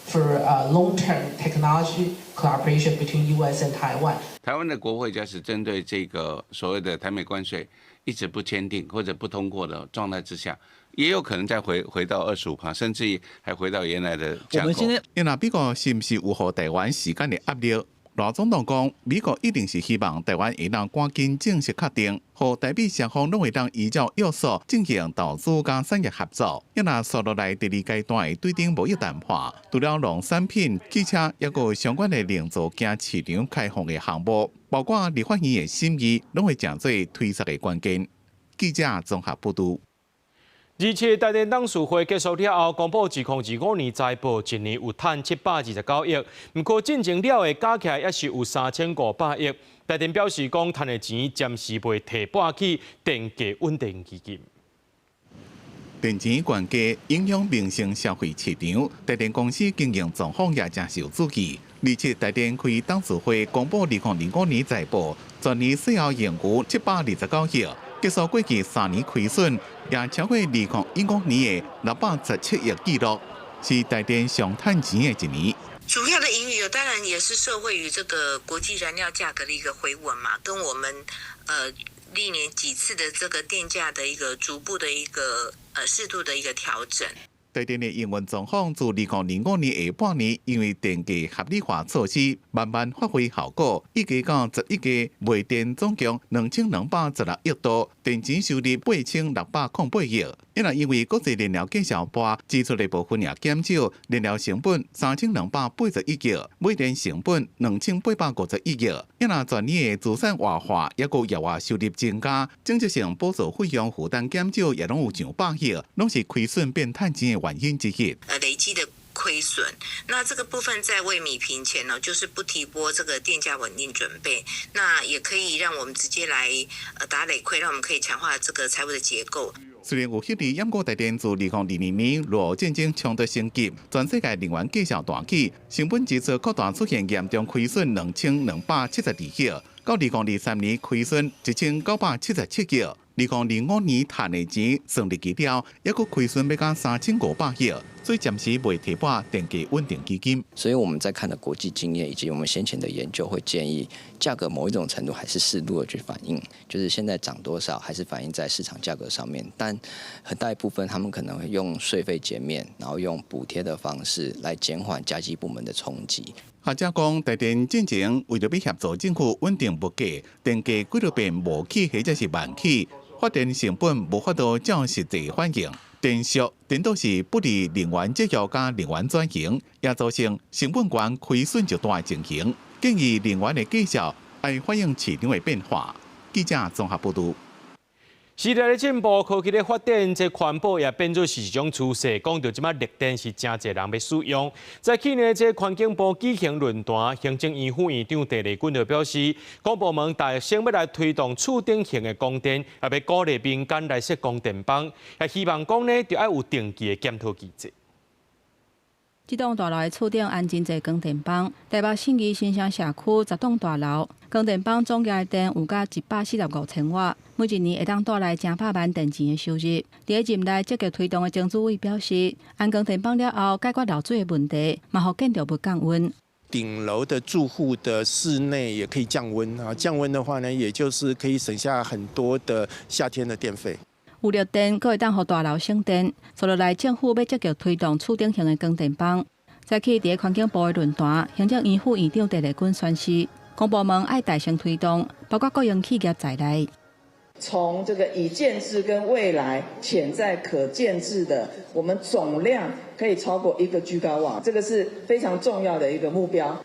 for long-term technology cooperation between U.S. and Taiwan. 台湾的國會假使針對這個所謂的台美關稅一直不簽訂或者不通過的狀態之下，也有可能再回到25%，甚至於還回到原來的架構。因為美國是不是有予台灣時間的壓力？羅總統講，美國一定是希望台灣會當趕緊正式確定，和台美雙方攏會當依照約束進行投資加產業合作。因為接落來第2階段的對頂貿易談判，除了農產品、汽車，也有相關的零組件市場開放的項目，包括立法院的審議，攏會成做推測的關鍵。記者綜合報道。而且台電董事會結束了後，公布2025年財報，一年有賺729億，不過進前了的加起來也是有3500億。台電表示講，賺的錢暫時未提撥去電價穩定基金。電錢懸價影響民生消費市場，台電公司經營狀況也真受注意。而且台電開董事會公布2025年財報，全年稅後盈餘729億。結束過去3年虧損，也超過2015年的617億紀錄，是台電上賺錢的一年。主要的盈餘當然也是受惠於這個國際燃料價格的一個回穩嘛，跟我們歷年幾次的這個電價的一個逐步的一個適度的一個調整。台電的營運狀況自2005年下半年，因為電價合理化措施慢慢發揮效果，一加到11加賣電總共2216億度，電錢收入8608億。因為國際燃料價上波，支出的部分也減少，燃料成本3281億，煤電成本2851億。全年的資產活化也個業外收入增加，政治性補助費用負擔減少，也攏有上百億，攏是虧損變賺錢的原因之一。累積的虧損，那這個部分在未弭平前呢，就是不提撥這個電價穩定準備，那也可以讓我們直接來打累虧，讓我們可以強化這個財務的結構。雖然有迄年淹過台電自2022年俄烏戰爭衝突升級，全世界能源價格大起，成本支出擴大出現嚴重虧損2272億，到2023年亏损1977亿，2025年赚的钱算入去了，还佫亏损要到3500亿，所以暂时未提拨电价稳定基金。所以我们在看的国际经验以及我们先前的研究，会建议价格某一种程度还是适度的去反映，就是现在涨多少还是反映在市场价格上面，但很大一部分他们可能会用税费减免，然后用补贴的方式来减缓家计部门的冲击。学者讲，台电进前为了要协助政府稳定物价，电价几多变无起或者是慢起，发电成本无法度照实际反映。电缩顶多是不利能源节约加能源转型，也造成成本高亏损极大的情形。建议能源的计价要反映市场的变化。记者综合报道。时代的进步，科技的发展，这环保也变做是一种趋势。讲到即马绿电是真侪人要使用。在去年这环境部举行论坛，行政院副院长陈丽君就表示，各部门大先要来推动触顶型的供电，也要鼓励民间来设供电棒，也希望讲呢，就要有定期的检讨机制。这栋大楼的厝顶安真侪光电棒，台北信义新城社区10栋大楼，光电棒总价电有到145千瓦，每一年会当带来成百万电钱的收入。伫咧任内积极推动的曾主委表示，安光电棒了后，解决漏水的问题，嘛互建筑物降温。顶楼的住户的室内也可以降温啊，降温的话呢，也就是可以省下很多的夏天的电费。有绿电，阁会当互大楼省电。所落来，政府要积极推动厝顶型的光电棒。早起伫环境部的论坛，行政院副院长陈丽君宣示，公部门爱大声推动，包括国营企业在内。从这个已建制跟未来潜在可建制的，我们总量可以超过1个GW，这个是非常重要的一个目标。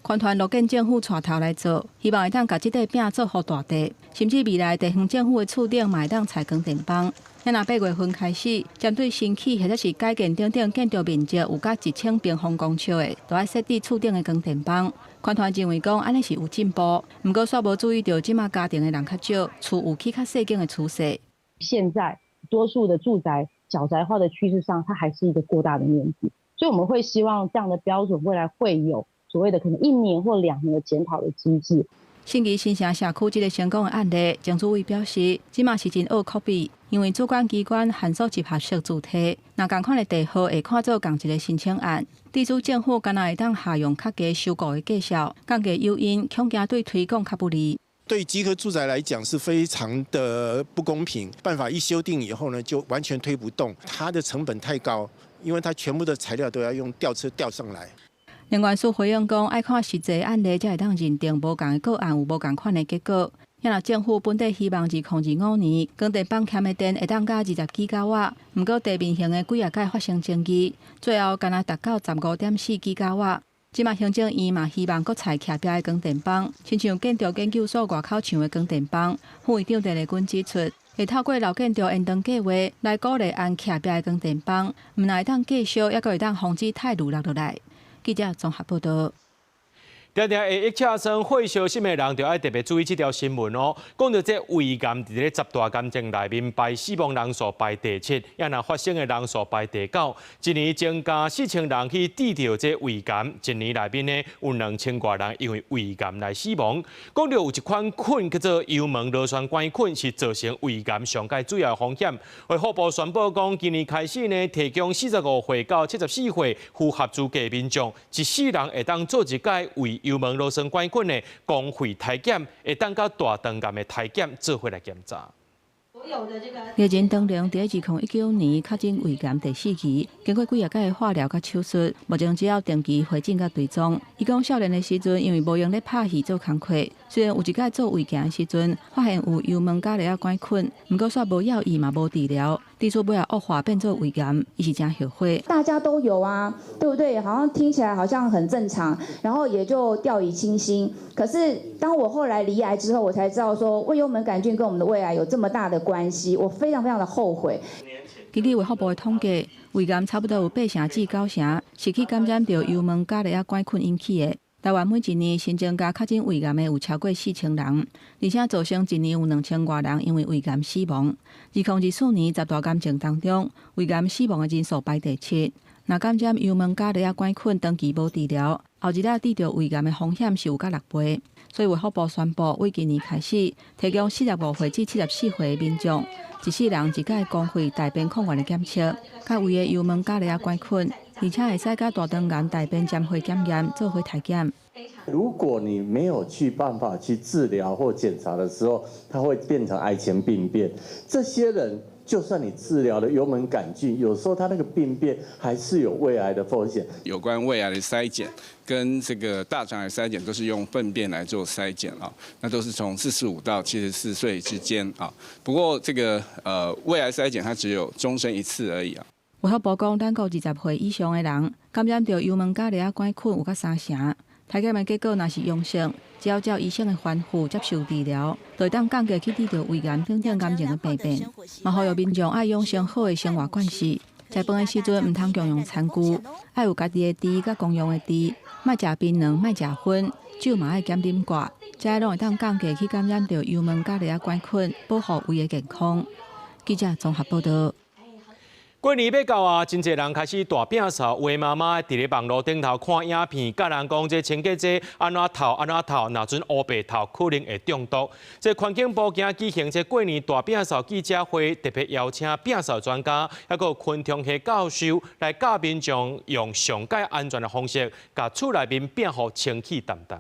全团乐见政府带头来做，希望会当把这块饼做好大地，甚至未来地方政府的厝顶嘛会当采光电棒。若8月份开始，针对新起或者是改建等等建筑面积有到1000平方公尺的，都要设置厝顶的光电棒。全团认为讲安尼是有进步，不过煞无注意到即马家庭的人较少，厝有起较细间的趋势。现在多数的住宅小宅化的趋势上，它还是一个过大的面积，所以我们会希望这样的标准未来会有所谓的可能1年或2年的检讨的机制。信义新城社区这个成功的案例，曾主委表示，即马是真恶可比，因为主管机关函数集合式主体，若同款的地号会看做同一个申请案，地主政府敢若会当下用较低收购的计效，降低诱因，恐惊对推广较不利。对集合住宅来讲是非常的不公平，办法一修订以后呢，就完全推不动，它的成本太高，因为它全部的材料都要用吊车吊上来。能源署回应讲，爱看实际案例才会当认定无同的个案有无同款的结果。若政府本地希望2025年光电棒欠的电会当加20吉瓦，不过地面型的几啊届发生争议，最后敢若达到15.4吉瓦。即马行政院嘛希望搁采徛标的光电棒，亲像建筑研究所外口厂的光电棒。副院长陈丽君指出，会透过老建筑延长计划来鼓励安徛标的光电棒，毋但会当继续，也阁会当防止太雨落落来。记者综合报道。常常会疫车生会小心的人，就要特别注意这条新闻哦。讲到这胃癌，伫咧10大癌症内面排死亡人数排第7，也若发生的人数排第9。一年增加4000人去治疗这胃癌，一年内面呢有2000多人因为胃癌来死亡。讲到有一款菌叫做幽门螺旋杆菌，是造成胃癌上界主要风险。卫福部宣布讲，今年开始呢，提供45岁到74岁符合资格民众，1世人会当做一届胃幽门螺旋杆菌的公费体检，会当到大肠癌的体检做回来检查。热人当年伫2019年确诊胃癌第4期，经过几啊届的化疗甲手术，目前只要定期回诊甲追踪。伊讲少年的时阵，因为无用咧拍戏做工课，虽然有一届做胃镜的时阵，发现有幽门伽利亚杆菌，不过煞无药医嘛无治疗，滴出尾也恶化变做胃癌，伊是真后悔。大家都有啊，对不对？好像听起来好像很正常，然后也就掉以轻心。可是当我后来罹癌之后，我才知道说胃幽门杆菌跟我们的胃癌有这么大的关系，我非常非常的后悔。根据卫福部的统计，胃癌差不多有8成至9成是去感染到幽门伽利亚杆菌引起的。台湾每一年新增加确诊胃癌的有超过4000人，而且造成一年有2000多人因为胃癌死亡。2024年10大癌症当中，胃癌死亡的人数排第7。若感染幽门伽利亚杆菌长期无治疗，后日治疗胃癌的风险是有到6倍。所以卫福部宣布，为今年开始，提供45岁至74岁的民众，一世人一届公费大便抗原的检测，甲胃的幽门伽利亚杆菌，而且会使甲大肠癌大便占血检验做回体检。如果你没有去办法去治疗或检查的时候，它会变成癌前病变。这些人，就算你治疗了幽门杆菌，有时候他那个病变还是有胃癌的风险。有关胃癌的筛检跟这个大肠癌筛检都是用粪便来做筛检啊，那都是从45到74岁之间啊。不过这个胃癌筛检它只有终身一次而已啊。卫福部讲，咱国20岁以上的人感染到幽门伽利亚杆菌有到3成。体检的结果若是阳性，只要照医生的吩咐接受治疗，就会当降低去治疗胃癌等等癌症的病变。嘛，呼吁民众爱养成好的生活惯习，食饭的时阵唔通共用餐具，爱有家己的箸甲公用的箸，莫食槟榔，莫食薰，酒嘛爱减啉寡，这拢会当降低去感染到幽门伽利亚杆菌，保护胃的健康。记者综合报道。过年要到啊，真侪人开始大摒扫，有的妈妈伫咧网络顶头看影片，甲人讲这清洁剂安怎透，若准乌白透，可能会中毒。这环境部今举行这过年大摒扫记者会，特别邀请摒扫专家，还有昆虫系教授来教民众用上界安全的方式，甲厝内面变好清气淡淡。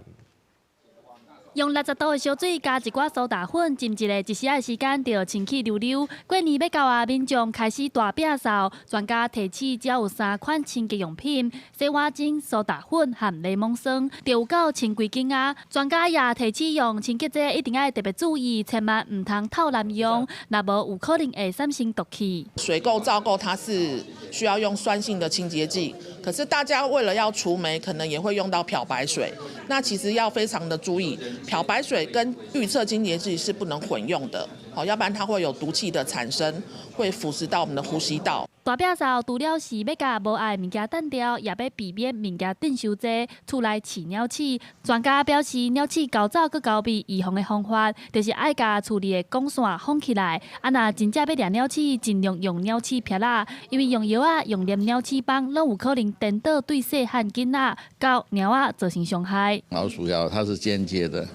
用60度的烧水加一寡苏打粉浸一个1时的时间，就清气溜溜。过年要到啊，民众开始大摒扫，专家提醒只要有3款清洁用品：洗碗巾、苏打粉和柠檬霜，就有够清几斤啊。专家也提醒用清洁剂一定要特别注意，千万唔通透滥用，若无有可能会产生毒气。水垢、皂垢它是需要用酸性的清洁剂，可是大家为了要除霉，可能也会用到漂白水。那其实要非常的注意。漂白水跟预测清洁剂是不能混用的，要不然它会有毒气的产生，会腐蚀到我们的呼吸道。大摒扫除了是要甲无爱物件扽掉，也要避免物件镇伤济，厝内饲鸟鼠。专家表示，鸟鼠高走佮高避预防的方法，就是爱甲厝里的光线封起来。若真正要掠鸟鼠，尽量用鸟鼠撇啦，因为用药啊、用黏鸟鼠棒，拢有可能颠倒对细汉囡仔、到猫仔造成伤害。老鼠药它是间接的。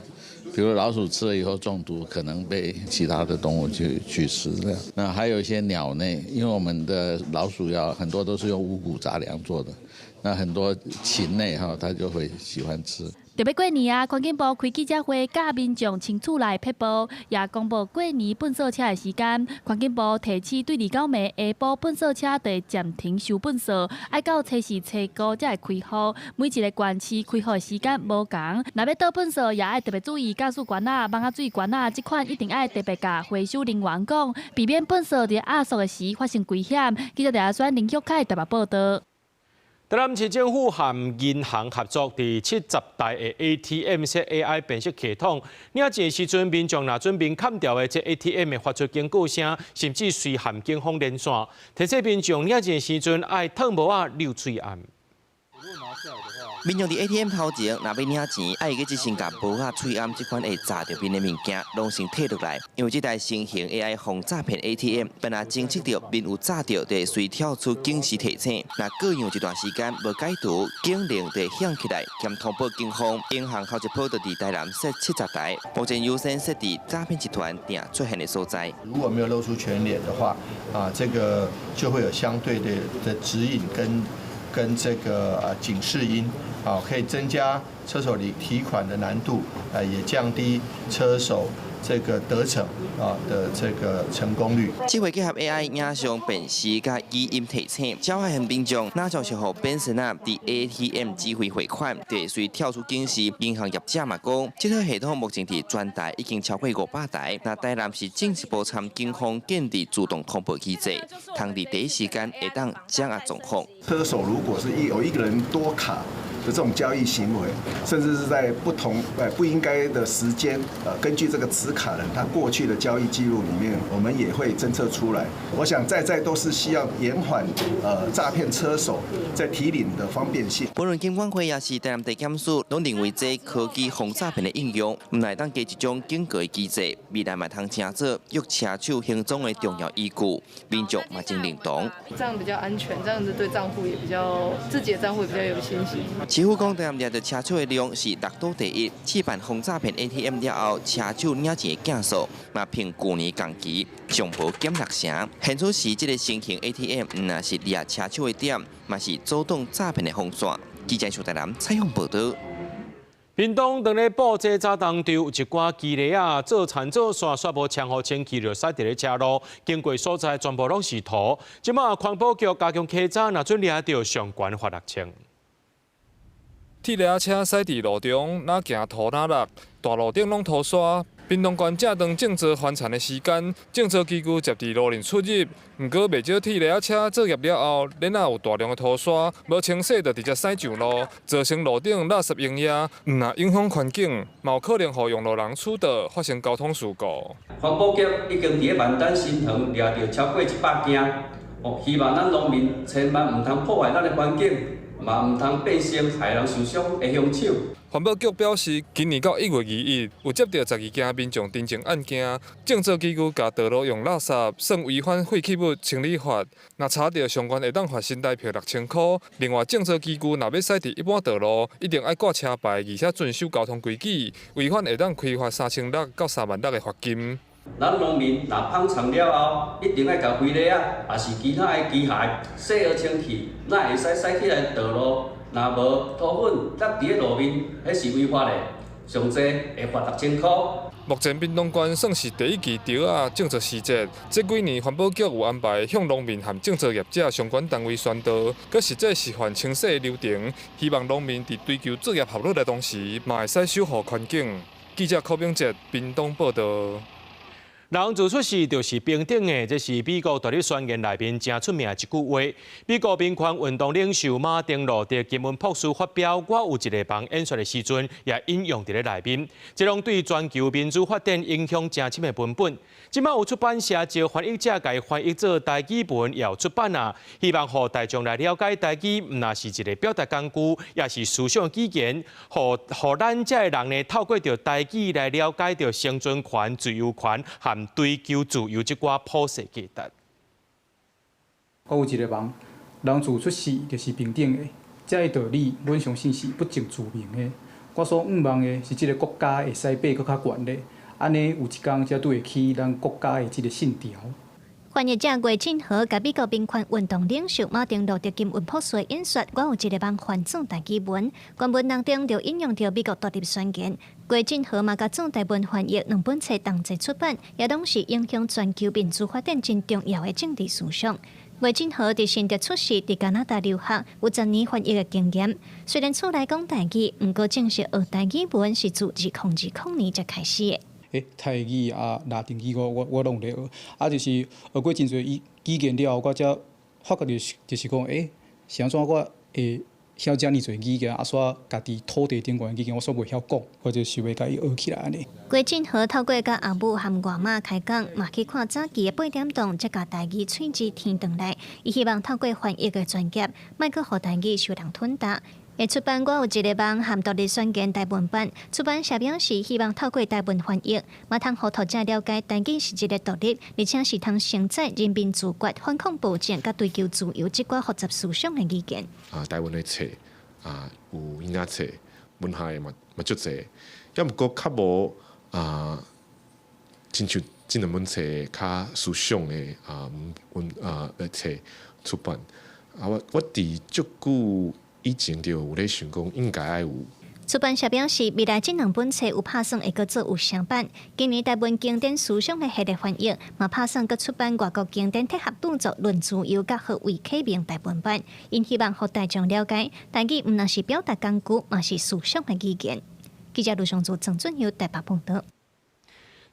比如老鼠吃了以后中毒，可能被其他的动物去吃的。那还有一些鸟类，因为我们的老鼠药很多都是用五谷杂粮做的，那很多禽类它就会喜欢吃。特别过年啊，环境部开记者会，教民众清厝内撇步，也公布过年粪扫车的时间。环境部提醒对29暝下晡粪扫车就会暂停收粪扫，爱到初4、初5才会开放。每一个县市开放的时间无同，若要倒粪扫，也爱特别注意加速管啊、蚊仔水管啊，这款一定爱特别甲回收人员讲，避免粪扫伫压缩的时发生危险。记者台选林旭凯特别报道。台南市政府和银行合作，伫70台的 ATM 设 AI 辨识系统。领钱时阵，民众若准备砍掉的这 ATM 会发出警告声，甚至随含警方连线。提醒民众领钱时阵爱脱帽仔、溜嘴暗。民众伫 ATM 头前，若要领钱，爱去即先甲帽仔、喙暗即款会炸着面的物件，拢先摕落来。因为这台新型 AI 防诈骗 ATM， 本来侦测到面有炸着，就会随跳出警示提醒。若过用一段时间无解除，警铃就会响起来，兼通报警方。银行头一波就伫台南设70台，目前优先设伫诈骗集团定出现的所在。如果没有露出全脸的话，这个就会有相对的指引跟这个警示音，可以增加车手提款的难度，也降低车手这个得逞的这个成功率。这回结合 AI 影像辨识加语音提醒，小海很民众哪就是互本身伫 ATM 指挥汇款，就会随跳出警示。银行业者嘛讲，这套系统目前伫全台已经超过500台，那台南市正式步参警方建立自动通报机制，通伫第一时间会当掌握状况。车手如果是有一个人多卡的这种交易行为，甚至是在不应该的时间，根据这个持卡人他过去的交易记录里面，我们也会侦测出来。我想在都是需要延缓诈骗车手在提领的方便性。无论警管会也是台南地检署，拢认为这科技防诈骗的应用，唔来当加一种警告的机制，未来嘛通成做约车手行踪的重要依据。民众嘛真认同，这样比较安全，这样子对账户也比较自己的账户也比较有信心。市府讲，当抓到车手的量是六都第一，试办防诈骗 ATM 了后，车手领钱的件数嘛，凭去年同期上无减6成。现此时，这个新型 ATM 若是掠车手的点，嘛是阻挡诈骗的防线。记者邱台南采访报道。屏东当咧布街早当中，有一寡机车啊做田做线，煞无枪好清气，就驶伫咧车路，经过所在全部拢是土。即马环保局加强稽查，若准掠到上悬罚6千。铁掠车驶伫路中，哪行土哪落，大路顶拢涂刷。屏东县正当种植翻田的时间，种植机具接伫路面出入。毋过，袂少铁掠车作业了后，然后有大量的涂刷，无清洗就直接驶上路，造成路顶垃圾拥压，若影响环境，嘛有可能互用路人处道发生交通事故。环保局已经伫咧万丹新塘掠到超过100件，希望咱农民千万毋通破坏咱的环境。嘛毋通变成害人受伤的凶手。环保局表示，今年到1月2日，有接到12件民众陈情案件，种植机具甲道路用垃圾，算违反废弃物清理法。若查到相关，会当罚新台币6000块。另外，种植机具若要驶伫一般道路，一定爱挂车牌，而且遵守交通规矩，违反会当开罚3600到3万6的罚金。咱农民若放长了后，一定要甲肥料啊，也是其他的机械洗好清气，哪会使驶起来道路？若无土粉搭伫咧路面，迄是违法的，上济会罚6000块。目前屏东县算是第一期稻仔种植时节，这几年环保局有安排向农民和种植业者相关单位宣导，佮实际示范清洗的流程，希望农民伫追求作业效率的同时，嘛会使守护环境。记者柯炳哲，屏东报道。人自出世就是平等的，这是美国独立宣言内面真出名的一句话。美国民权运动领袖马丁路德金文博士发表我有一个房演说的时阵，也引用伫咧内面，这种对全球民主发展影响真深的文本。即马有出版社招翻译者，甲翻译做台语文，也有出版啊，希望互大众来了解台语，毋那是一个表达工具，也是思想语言，互咱这人呢，透过着台语来了解着生存权、自由权和追求自由这寡普世价值。我有一个梦，人自出世就是平等的，这个道理，阮相信是不证自明的。我所愿望的是，这个国家会使变搁较悬咧，安尼有一天才对得起咱国家的这个信条。翻译者魏晋和甲美国民权运动领袖马丁路德金文博士演说，我有一个梦翻转台语文，原文当中就引用到美国独立宣言。魏晋和嘛甲转台文翻译2本册同齐出版，也拢是影响全球民主发展真重要的政治思想。魏晋和伫新竹出世，伫加拿大留学，有10年翻译的经验。虽然厝内讲台语，毋过正式学台语文是自2020年才开始的。台语啊、拉丁语我拢咧学，啊就是学过真侪语言了后，我才发觉就是讲，是安怎我会晓遮尔侪语言，啊煞家己土地顶悬语言我煞袂晓讲，或者是要甲伊学起来安尼。郭晋和透过甲阿母和外妈开讲，嘛去看早期的8点档，才甲台语喙字填转来。伊希望透过翻译的专业，莫去互台语受人吞踏。会出版《我有一个梦》和独立宣言台文版，出版社表示希望透过台文翻译，嘛通互读者了解台语是一个独立，而且是通承载人民自觉、反抗暴政、甲追求自由这寡复杂思想的语言。台湾的册有音乐册、文学的嘛足侪，也毋过较无亲像这两本册较思想的册出版。我伫足久。以前就有咧想讲，应该爱有。出版社表示，未来这2本册有打算会搁做有声版。今年台湾经典思想的系列翻译，嘛打算搁出版外国经典铁盒著作《论自由》甲《何为启明》台文版。因希望互大众了解，台语毋但是表达工具，嘛是思想的语言。记者卢尚祖、郑俊佑台北报道。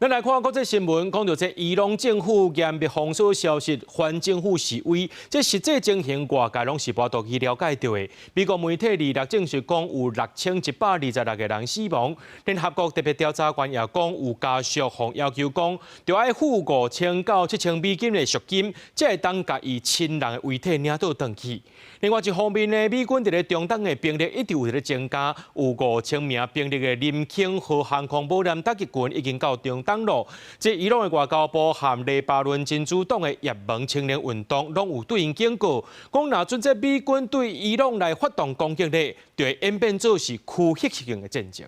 咱来看国际新闻，讲到这伊朗政府严密封锁消息，反政府示威，这实际情形外界拢是无多去了解到的。美国媒体26证实讲有6126个人死亡，联合国特别调查官也讲有家属向要求讲，就要付5000到7000美金的赎金，才会当甲伊亲人的遗体领到回去。另外一方面呢，美军伫咧中东的兵力一直有咧增加，有5000名兵力的林肯和航空母舰打击群已经到中东。登陆。这伊朗的外交部和黎巴嫩真主党的也门青年运动拢有对因警告，讲若准这美军对伊朗来发动攻击呢，就会演变做是区域性的战争。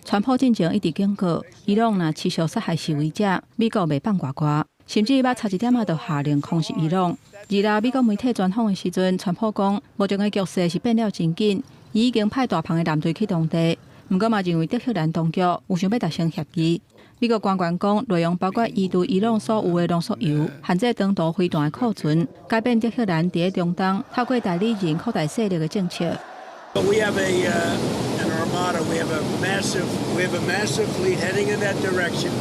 川普进前一直警告，伊朗若持续杀害示威者，美国袂放过关，甚至捌差一点就下令控制伊朗。而啦，美国媒体专访的时阵，川普讲，目前的局势是变了真紧，伊已经派大庞的舰队去当地。不过嘛，认为德黑兰当局有想要达成协议。美国官员讲，内容包括伊对伊朗所有的浓缩油、限制长途飞弹的库存，改变德黑兰伫中东透过代理人扩大势力的政策。We have an armada. We have a massive fleet heading in that direction,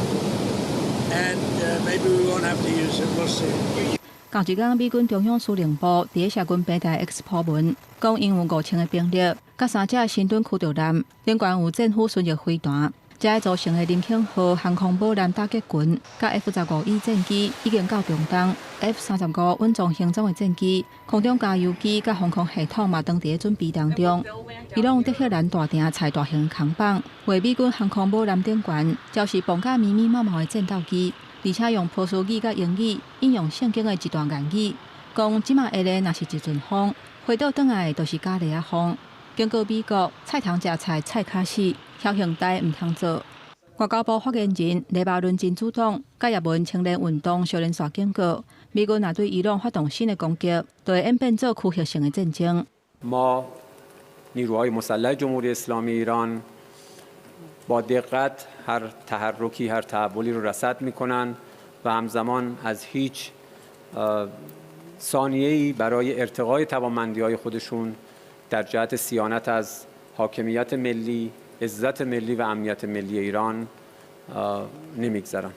and maybe we won't have to use it. We'll see. 同一天，美军中央司令部伫社群平台 X 破文，讲因有5000个兵力，甲3只新盾驱逐舰，连贯有战斧巡弋飞弹。这组成的林肯号航空母舰打击群，甲 F-15E 战机已经到中东 ，F-35稳重型装的战机、空中加油机甲防空系统嘛，当伫准备当中。伊朗德黑兰大厅采大型扛棒，为美军航空母舰顶悬，照是绑架密密麻麻的战斗机，而且用波斯语甲英语应用圣经的一段言语，讲即马下咧若是一阵风，回到转来就是加利亚风。警告美国菜头食菜菜卡死，侥幸代唔通做。外交部发言人黎巴嫩真主党甲也门青年运动小连续警告，美军若对伊朗发动新的攻击，就会演变做区域性的战争。ما نیروهای مسلح جمهوری اسلامی ایران با دقت هر تحرکی هر تحولی رو رصد میکنن و همزمان از هیچ ثانیه‌ای برای ارتقای توانمندی‌های خودشون در جهت صیانت از حاکمیت ملی، عزت ملی و امنیت ملی ایران نمیگذرن.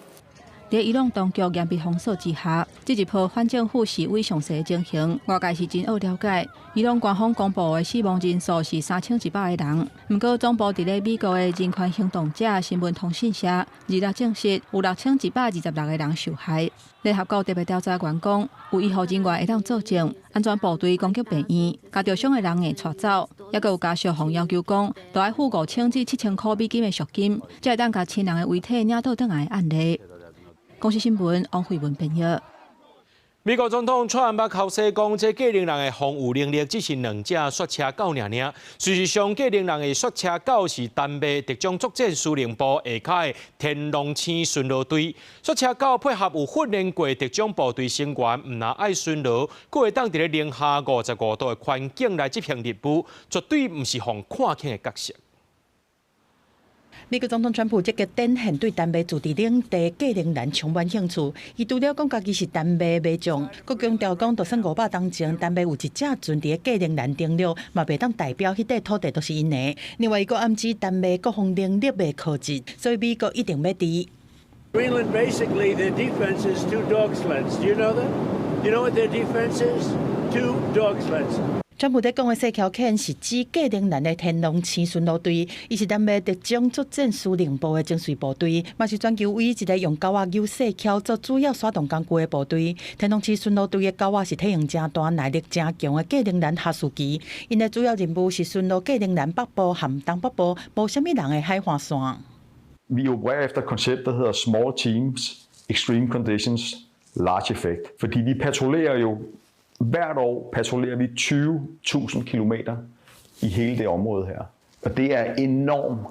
在伊朗当局严密封锁之下，这一波反政府示威详细情形，外界是真好了解。伊朗官方公布的死亡人数是3100个人，不过总部伫咧美国的人权行动者新闻通讯社日证实有6126个人受害。联合国特别调查员讲，有医护人员会当作证，安全部队攻击病院，甲受伤的人会带走，也有家属方要求讲，都要付5000至7000块美金的赎金，才会当甲亲人的遗体领倒转来的案例。公司新闻王慧文编译。美国总统川普口说讲，这计令人的防御能力只是2只雪车狗尔。事实上，计令人的雪车狗是单卖特种作战司令部下骹的天龙星巡逻队。雪车狗配合有训练过特种部队成员，唔但爱巡逻，佫会当伫咧零下55度的环境来执行任务，绝对唔是互看轻的角色。美国总统川普积极展现对丹麦自治领地计令人充满兴趣。伊除了讲家己是丹麦马将，佮强调讲，就算500当前，丹麦有一只船伫咧计令人登陆，嘛袂当代表迄块土地都是因的。另外，伊佮暗指丹麦国防能力袂可及，所以美国一定要支。Greenland basically their defense is 2 dog sleds. Do you know that? You know what their defense is? 2 dog sleds. 川普在讲的细条线是指计令人的天龙星巡逻队，伊是丹麦特种作战司令部的精髓部队，嘛是全球唯一一个用狗仔牛细条做主要耍动工具的部队。天龙星巡逻队的狗仔是体型真大、耐力真强的计令人哈士奇，因的主要任務是巡邏計令人北部和東北部無啥物人的海岸線。Vi opererer efter et koncept, der hedder small teams, extreme conditions, large effect. Fordi vi patruljerer jo hvert år patruljerer vi 20.000 kilometer i hele det område her. Og det er enormt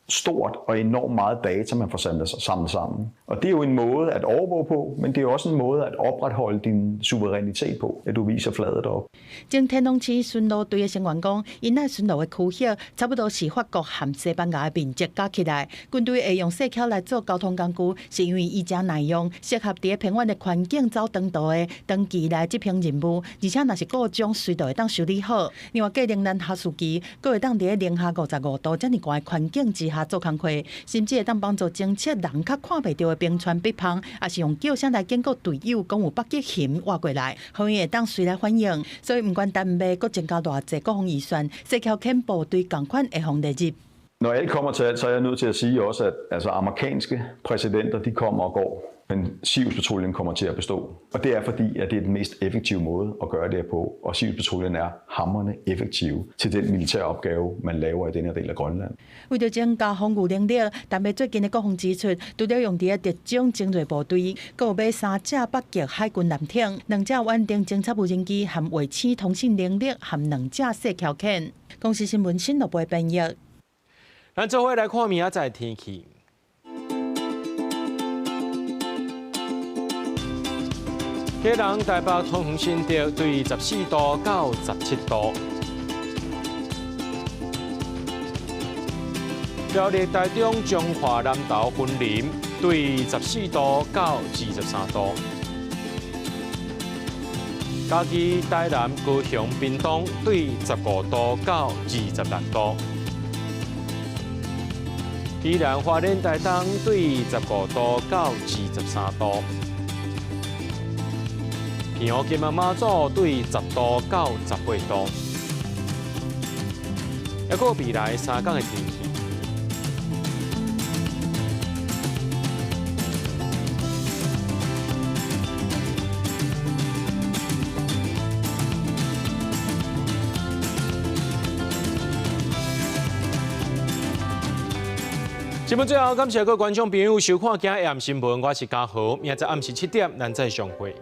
stort og enormt meget data, man får samlet sammen. Og det er jo en måde at overvåge på, men det er også en måde at opretholde din suverænitet på, at du viser fladet op. 正天龍星巡邏隊的成員講，因那巡邏的區域差不多是法國和西班牙的面積加起來。軍隊會用細橋來做交通工具，是因為伊真耐用，適合喺平穩的環境走長途的長期來執行任務，而且若是故障隨時會當修理好。另外，計令人哈士奇，佫會當喺零下55度這麼高的環境之下做工課，甚至會當幫助偵測人較看袂到的冰川壁碰，也是用叫聲來警告隊友講有北極熊劃過來，後面會當隨來反應。所以，唔管丹麥佫增加偌濟國防預算，細橋肯部隊共款會防得入。Når alt kommer til alt, så er jeg nødt til at sige også, at altså, amerikanske præsidenter de kommer og går, men Siriuspatruljen kommer til at bestå. Og det er fordi, at det er den mest effektive måde at gøre det på, og Siriuspatruljen er hamrende effektiv til den militære opgave, man laver i denne del af Grønland. 為咗增加防禦能力，但係最近嘅國防指出，除了用啲特種精鋭部隊，還有買3隻北極海軍艦艇、2隻穩定偵察無人機和衛星通信能力和2隻細橋艦。公司新聞新樂報編譯。咱做伙來看明仔載天氣。基隆、台北、桃園、新竹對14度到17度。苗栗、台中、彰化、南投、雲林對14度到23度。嘉義、台南、高雄、屏東對15度到26度。宜蘭、花蓮、台東對15度到23度。平湖、金門、馬祖對10度到18度。還有未來3天的天氣。新聞最後，感謝各位觀眾朋友收看今日暗新聞，我是嘉豪，明仔暗時7點，咱再相會。